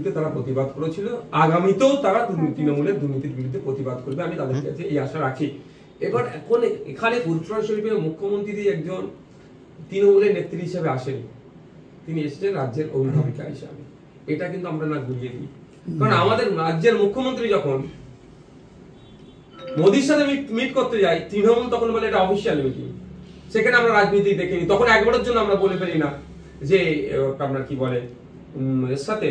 বিরুদ্ধে তারা প্রতিবাদ করেছিল, আগামীতেও তারা তৃণমূলের দুর্নীতির বিরুদ্ধে প্রতিবাদ করবে, আমি তাদের কাছে এই আশা রাখি। এবার এখন এখানে ফুরফুরা শরীফের মুখ্যমন্ত্রী একজন তৃণমূলের নেত্রী হিসেবে আসেনি, তিনি এসেছেন রাজ্যের অভিভাবিকা হিসাবে। এটা কিন্তু আমরা না গুলিয়ে দিই, কারণ আমাদের রাজ্যের মুখ্যমন্ত্রী যখন মোদির সাথে মিট করতে যাই, তৃণমূল তখন বলে এটা অফিসিয়াল মিটিং, সেখানে আমরা রাজনীতি দেখিনি। তখন একবারের জন্য আমরা বলে ফেলি না যে আপনার কি বলে এর সাথে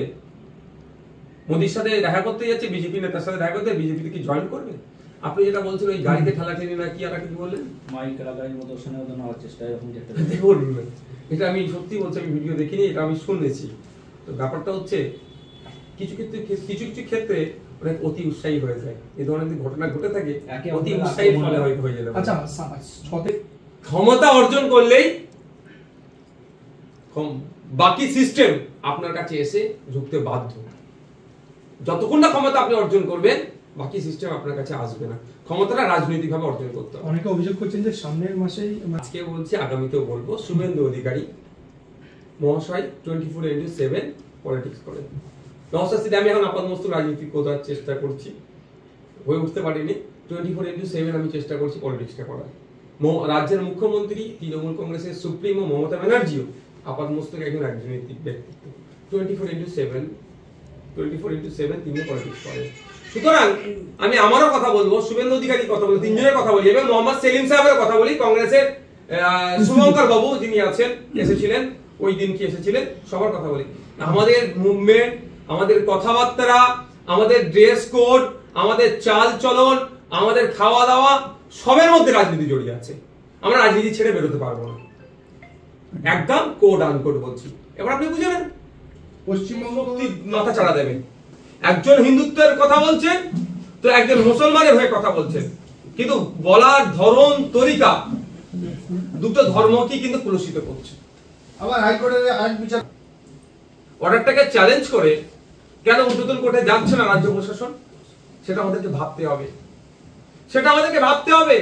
মোদির সাথে দেখা করতে যাচ্ছে, বিজেপি নেতার সাথে দেখা করতে, বিজেপিতে কি জয়েন করবে? আপনি যেটা বলছেন ওই গাড়িতে ঠেলাঠেলি না কি আর কি বললেন, মাইক লাগানোর মতো শোনা নেওয়ার চেষ্টা, এরকম দেখুন এটা আমি সত্যি বলছি, আমি ভিডিও দেখিনি, এটা আমি শুনেছি। তো ব্যাপারটা হচ্ছে কিছু ক্ষেত্রে অনেক অতি উৎসাহী হয়ে যায়, এই ধরনের ঘটনা ঘটে থাকে, অতি উৎসাহী ফলে হয়ে যায়। আচ্ছা, ক্ষমতা অর্জন করলেই বাকি সিস্টেম আপনার কাছে এসে ঝুঁকতে বাধ্য। যতক্ষণ না ক্ষমতা আপনি অর্জন করবেন, বাকি সিস্টেম আপনার কাছে আসবে না। ক্ষমতাটা রাজনৈতিকভাবে অর্জন করতে হবে। অনেকে অভিযোগ করছেন যে সামনের মাসেই, আজকে বলছি আগামীতেও বলবো, শুভেন্দু অধিকারী মহাশয় 24/7 পলিটিক্স করেন। নওশাদ আমি এখন আপাতমস্তক রাজনীতি করার চেষ্টা করছি, হয়ে উঠতে পারিনি। 24/7 আমি চেষ্টা করছি পলিটিক্সটা করার। রাজ্যের মুখ্যমন্ত্রী তৃণমূল কংগ্রেসের সুপ্রিমো মমতা ব্যানার্জিও আপাতমস্তক একজন রাজনৈতিক ব্যক্তিত্ব। 24/7 তিনি পলিটিক্স করেন। সুতরাং আমি আমারও কথা বলবো, শুভেন্দু অধিকারীর কথা বলি, তিনজনের কথা বলি, এবং মোহাম্মদ সেলিম সাহেবের কথা বলি, কংগ্রেসের শুভঙ্কর বাবু যিনি আছেন, এসেছিলেন ওই দিন কি এসেছিলেন, সবার কথা বলি। আমাদের মুভমেন্ট, আমাদের কথাবার্তা, আমাদের ড্রেস কোড, আমাদের চাল চলন, আমাদের খাওয়া দাওয়া, সবের মধ্যে রাজনীতি জড়িয়ে আছে। আমরা রাজনীতি ছেড়ে বেরোতে পারবো না, একদম কোড আনকোড বলছি। এবার আপনি বুঝে নেন, পশ্চিমবঙ্গ মাথা চাড়া দেবেন। একজন হিন্দুত্বের কথা বলছেন তো একজন মুসলমানের হয়ে কথা বলছেন, কিন্তু বলার ধরন তরিকা দুটো ধর্মকে কিন্তু কলুষিত করছে। আবার হাইকোর্টের আইন বিচার অর্ডারটাকে চ্যালেঞ্জ করে কেন ঊর্ধ্বতন কোর্টে যাচ্ছে না রাজ্য প্রশাসন, সেটা আমাদেরকে ভাবতে হবে,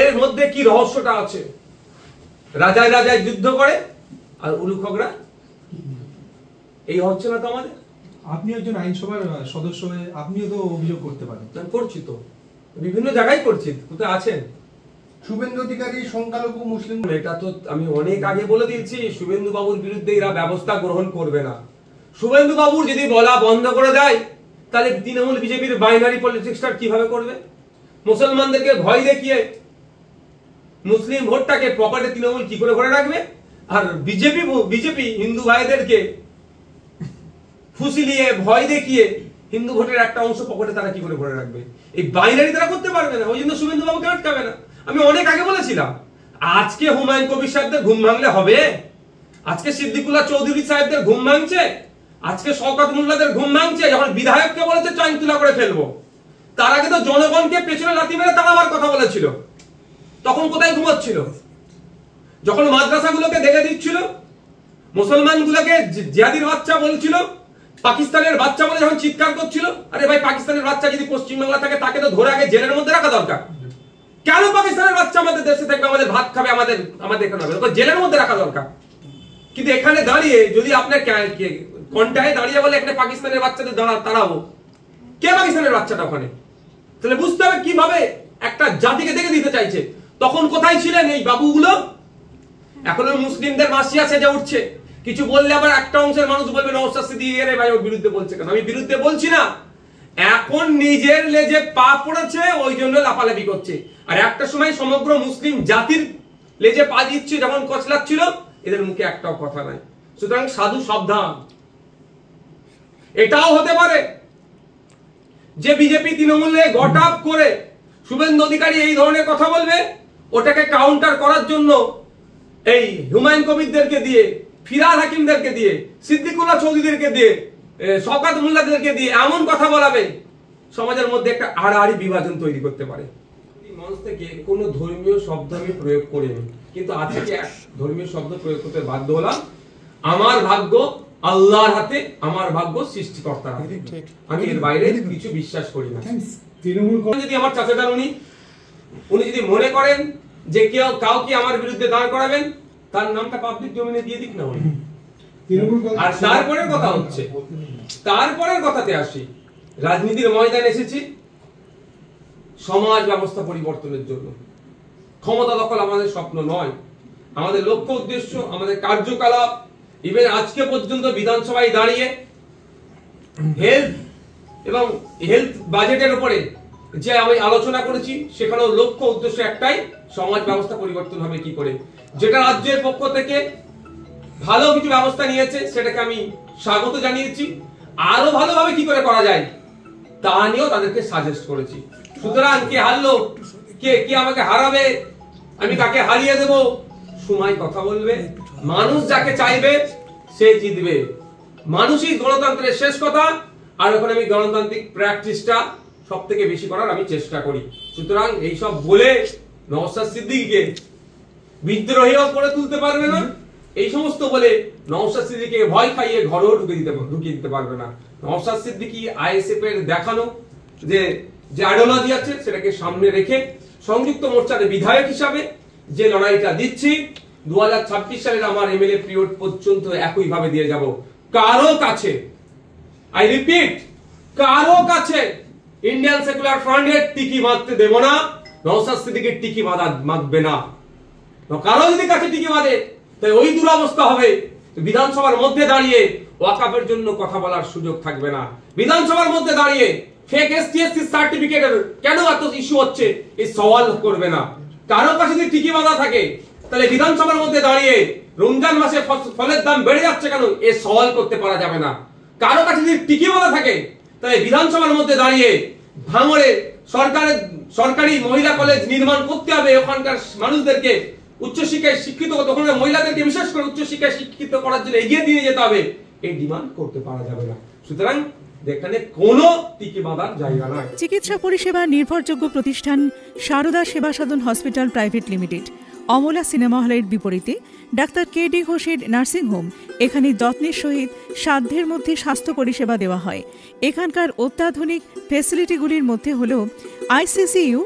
এর মধ্যে কি রহস্যটা আছে। রাজায় রাজায় যুদ্ধ করে আর উলুখগরা এই হচ্ছে না তো আমাদের। আপনি একজন আইনসভার সদস্য হয়ে আপনিও তো অভিযোগ করতে পারেন। করছি তো, বিভিন্ন জায়গায় করছি। কোথায় আছেন শুভেন্দু অধিকারী সংখ্যালঘু মুসলিম? এটা তো আমি অনেক আগে বলে দিয়েছি, শুভেন্দু বাবুর বিরুদ্ধে এরা ব্যবস্থা গ্রহণ করবে না। শুভেন্দু বাবুর যদি বলা বন্ধ করে দেয়, তাহলে তৃণমূল বিজেপির বাইনারি পলিটিক্সটা কিভাবে করবে? মুসলমানদেরকে ভয় দেখিয়ে মুসলিম ভোটটাকে পকেটে তৃণমূল কি করে ভরে রাখবে? আর বিজেপি হিন্দু ভাইদেরকে ফুসিলিয়ে ভয় দেখিয়ে হিন্দু ভোটের একটা অংশ পকেটে তারা কি করে ভরে রাখবে? এই বাইনারি তারা করতে পারবে না, ওই জন্য শুভেন্দু বাবুকে আটকাবে না। আমি অনেক আগে বলেছিলাম, আজকে হুমায়ুন কবির সাহেবদের ঘুম ভাঙলে হবে? আজকে সিদ্দিকুল্লাহ চৌধুরী সাহেবদের ঘুম ভাঙছে, আজকে শওকত মোল্লাদের ঘুম ভাঙছে, যখন বিধায়ককে বলেছে চাইন তুলা করে ফেলবো। তার আগে তো জনগণকে পেছনে লাথি মেরে তাড়াবার কথা বলেছিল, তখন কোথায় ঘুমাচ্ছিল? যখন মাদ্রাসাগুলোকে দেখে দিচ্ছিল, মুসলমানগুলোকে জিহাদির বাচ্চা বলছিল, পাকিস্তানের বাচ্চা বলে যখন চিৎকার করছিল, আরে ভাই পাকিস্তানের বাচ্চা যদি পশ্চিমবাংলা থাকে তাকে তো ধরে আগে জেলের মধ্যে রাখা দরকার। কেন পাকিস্তানের বাচ্চা আমাদের দেশে থাকবে, আমাদের ভাত খাবে, আমাদের এখানে হবে, জেলের মধ্যে রাখা দরকার। কিন্তু এখানে দাঁড়িয়ে যদি আপনার কন্টায় দাঁড়িয়ে বলে এখানে পাকিস্তানের বাচ্চাদের তাড়াবো, কে পাকিস্তানের বাচ্চাটা ওখানে? তাহলে বুঝতে হবে কিভাবে একটা জাতিকে দেখে দিতে চাইছে। তখন কোথায় ছিলেন এই বাবুগুলো? এখনো মুসলিমদের মাসিয়া সেজে উঠছে, কিছু বললে আবার একটা অংশের মানুষ বলবে নওশাদ সিদ্দিকী রে ভাই ওর বিরুদ্ধে বলছে কেন? আমি বিরুদ্ধে বলছি না, এখন নিজের লেজে পা পড়েছে ওই জন্য লাফালাফি করছে। আর একটা সময় সমগ্র মুসলিম জাতির লেজে পা দিচ্ছে যখন কচলাচ্ছিল, এদের মুখে একটাও কথা নাই। সুতরাং সাধু সাবধান। এটাও হতে পারে যে বিজেপি তৃণমূলে গট আপ করে শুভেন্দু অধিকারী এই ধরনের কথা বলবে, ওটাকে কাউন্টার করার জন্য এই হুমায়ুন কবিরদেরকে দিয়ে, ফিরহাদ হাকিমদেরকে দিয়ে, সিদ্দিকুল্লাহ চৌধুরীদেরকে দিয়ে, শওকত মোল্লাদেরকে দিয়ে এমন কথা বলাবে, সমাজের মধ্যে একটা আড়াআড়ি বিভাজন তৈরি করতে পারে। মঞ্চ থেকে কোনো ধর্মীয় শব্দ আমি প্রয়োগ করিনি, কিন্তু আজকে ধর্মীয় শব্দ প্রয়োগ করতে বাধ্য হলাম। আমার ভাগ্য আল্লাহর হাতে, আমার ভাগ্য সৃষ্টিকর্তার হাতে। আমি এর বাইরে কিছু বিশ্বাস করি না। যদি আমার চাচা যান উনি যদি মনে করেন যে কেউ কাউকে আমার বিরুদ্ধে দাঁড় করাবেন, তার নামটা পাবলিক ডোমেইনে দিয়ে দিক না উনি। আর তারপরে কথা হচ্ছে তারপরের কথাতে আসি, রাজনীতির ময়দানে এসেছি সমাজ ব্যবস্থা পরিবর্তনের জন্য। ক্ষমতা দখল আমাদের স্বপ্ন নয়, আমাদের লক্ষ্য উদ্দেশ্য, আমাদের কার্যকলাপ, ইভেন আজকে পর্যন্ত বিধানসভায় দাঁড়িয়ে হেলথ বাজেটের উপরে যে আমি আলোচনা করেছি, সেখানেও লক্ষ্য উদ্দেশ্য একটাই, সমাজ ব্যবস্থা পরিবর্তন হবে কি করে। যেটা রাজ্যের পক্ষ থেকে ভালো কিছু ব্যবস্থা নিয়েছে সেটাকে আমি স্বাগত জানিয়েছি, আরো ভালোভাবে কি করে করা যায় তা নিয়েও তাদেরকে সাজেস্ট করেছি। সুতরাং কে হারলো, কে আমাকে হারাবে, আমি কাকে হারিয়ে দেব, সময় কথা বলবে। মানুষ যাকে চাইবে সে জিতবে, মানুষই গণতন্ত্রের শেষ কথা। আর ওখানে আমি গণতান্ত্রিক প্র্যাকটিসটা সব থেকে বেশি করার আমি চেষ্টা করি। সুতরাং এইসব বলে নওশাদ সিদ্দিকীকে বিদ্রোহীও করে তুলতে পারবে না, এই সমস্ত বলে নওশাদ সিদ্দিকীকে ভয় খাইয়ে ঘরেও ঢুকিয়ে দিতে পারবে না। নওশাদ সিদ্দিকী আইএসএফ এর দেখানো যে আইডিওলজি আছে সেটাকে সামনে রেখে সংযুক্ত মোর্চার বিধায়ক হিসাবে যে লড়াইটা দিচ্ছি, 2026 সালের আমার এমএলএ পিরিয়ড পর্যন্ত একই ভাবে দিয়ে যাব। কারো কাছে, আই রিপিট, কারো কাছে ইন্ডিয়ান সেকুলার ফ্রন্টের টিকি মারতে দেব না, নওশাদ সিদ্দিকীর টিকি মারবে না। কারো যদি কাছে টিকি মারে তাই ওই দুরবস্থা হবে, বিধানসভার মধ্যে দাঁড়িয়ে ওয়াকাফের জন্য কথা বলার সুযোগ থাকবে না। বিধানসভার মধ্যে দাঁড়িয়ে ফেক এসটিএসসি সার্টিফিকেটের কেন এত ইস্যু হচ্ছে এই সওয়াল করবে না। কারো কাছে যদি টিকি বাঁধা থাকে তাহলে বিধানসভার মধ্যে দাঁড়িয়ে রমজান মাসে ফলের দাম বেড়ে যাচ্ছে কেন এই সওয়াল করতে পারা যাবে না। কারো কাছে যদি টিকি বাঁধা থাকে তাহলে বিধানসভার মধ্যে দাঁড়িয়ে ভাঙড়ে সরকারি মহিলা কলেজ নির্মাণ করতে হবে, ওখানকার মানুষদেরকে উচ্চশিক্ষায় শিক্ষিত, ওখানকার মহিলাদেরকে বিশেষ করে উচ্চশিক্ষায় শিক্ষিত করার জন্য এগিয়ে দিয়ে যেতে হবে, এই ডিমান্ড করতে পারা যাবে না। সুতরাং এখানে কোনো টিকি বাঁধার জায়গা নয়। চিকিৎসা পরিষেবা নির্ভরযোগ্য প্রতিষ্ঠান Sarada Seva Sadan hospital private limited, Amala cinema হলের বিপরীতে ডাক্তার কে.ডি. ঘোষের নার্সিংহোম। এখানে যত্নের সহিত সাধ্যের মধ্যে স্বাস্থ্য পরিষেবা দেওয়া হয়। এখানকার অত্যাধুনিক ফেসিলিটিগুলির মধ্যে হল ICCU,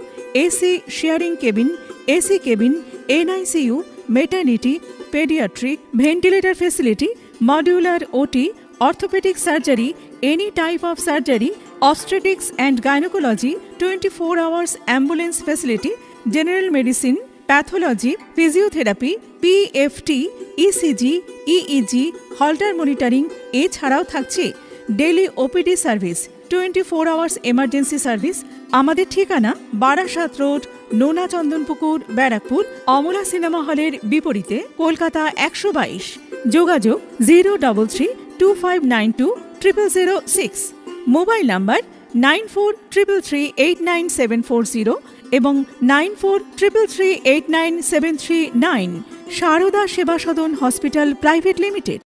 AC sharing cabin, AC cabin, NICU, maternity, paediatric, ventilator facility, modular OT, orthopedic surgery, any type of surgery, obstetrics and gynecology, 24 hours ambulance facility, general medicine, pathology, physiotherapy, PFT, ECG, EEG, Holter monitoring, এছাড়াও থাকছে daily OPD service, 24 hours emergency service. আমাদের ঠিকানা Barasat road, নোনা Chandanpukur, Barrackpore, Amala cinema হলের বিপরীতে, কলকাতা 122। যোগাযোগ 03325920006। Mobile number 9433389740 এবং 9433389739। সারদা সেবা সদন হসপিটাল প্রাইভেট লিমিটেড।